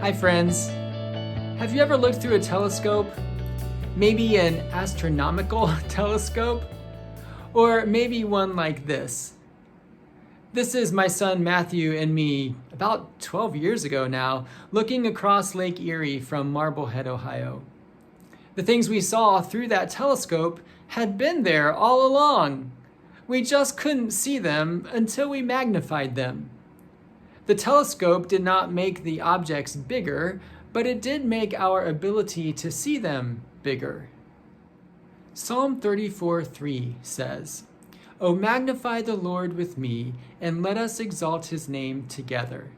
Hi friends. Have you ever looked through a telescope? Maybe an astronomical telescope? Or maybe one like this. This is my son Matthew and me about 12 years ago now, looking across Lake Erie from Marblehead, Ohio. The things we saw through that telescope had been there all along. We just couldn't see them until we magnified them. The telescope did not make the objects bigger, but it did make our ability to see them bigger. Psalm 34:3 says, "O magnify the Lord with me, and let us exalt his name together."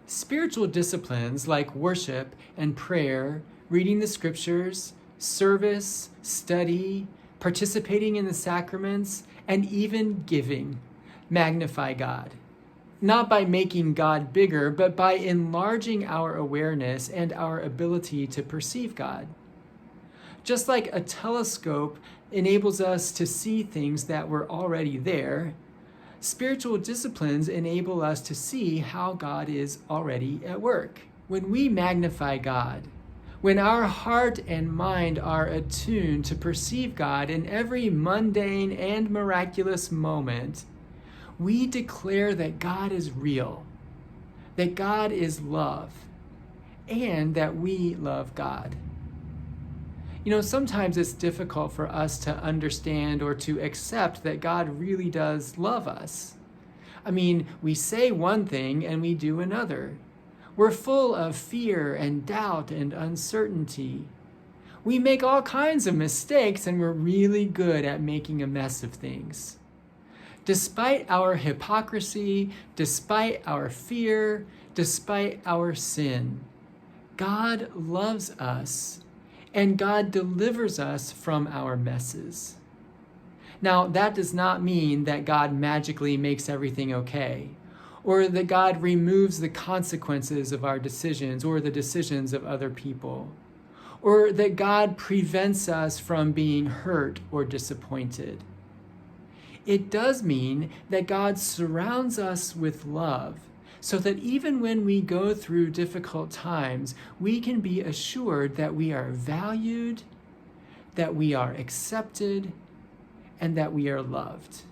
Spiritual disciplines like worship and prayer, reading the scriptures, service, study, participating in the sacraments, and even giving magnify God. Not by making God bigger, but by enlarging our awareness and our ability to perceive God. Just like a telescope enables us to see things that were already there, spiritual disciplines enable us to see how God is already at work. When we magnify God, when our heart and mind are attuned to perceive God in every mundane and miraculous moment, we declare that God is real, that God is love, and that we love God. You know, sometimes it's difficult for us to understand or to accept that God really does love us. I mean, we say one thing and we do another. We're full of fear and doubt and uncertainty. We make all kinds of mistakes and we're really good at making a mess of things. Despite our hypocrisy, despite our fear, despite our sin, God loves us and God delivers us from our messes. Now, that does not mean that God magically makes everything okay, or that God removes the consequences of our decisions or the decisions of other people, or that God prevents us from being hurt or disappointed. It does mean that God surrounds us with love, so that even when we go through difficult times, we can be assured that we are valued, that we are accepted, and that we are loved.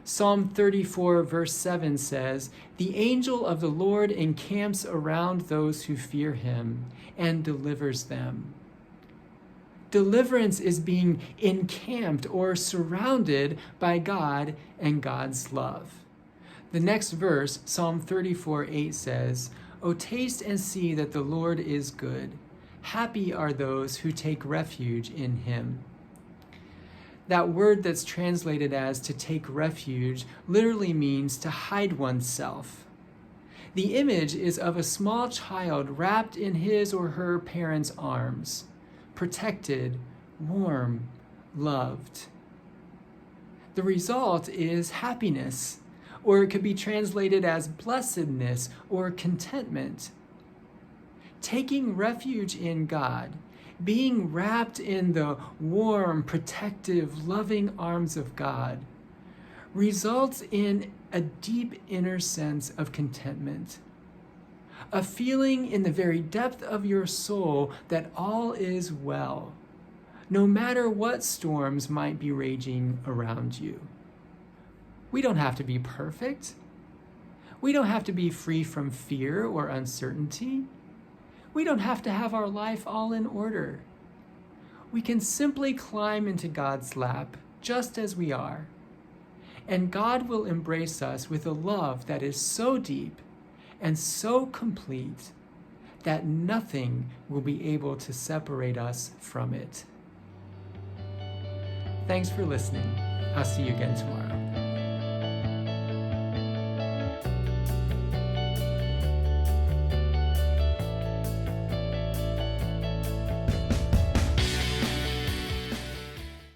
Psalm 34 verse 7 says, "The angel of the Lord encamps around those who fear him and delivers them." Deliverance is being encamped or surrounded by God and God's love. The next verse, Psalm 34:8 says, "O taste and see that the Lord is good. Happy are those who take refuge in him." That word that's translated as to take refuge literally means to hide oneself. The image is of a small child wrapped in his or her parents' arms, protected, warm, loved. The result is happiness, or it could be translated as blessedness or contentment. Taking refuge in God, being wrapped in the warm, protective, loving arms of God, results in a deep inner sense of contentment. A feeling in the very depth of your soul that all is well, no matter what storms might be raging around you. We don't have to be perfect. We don't have to be free from fear or uncertainty. We don't have to have our life all in order. We can simply climb into God's lap just as we are, and God will embrace us with a love that is so deep and so complete that nothing will be able to separate us from it. Thanks for listening. I'll see you again tomorrow.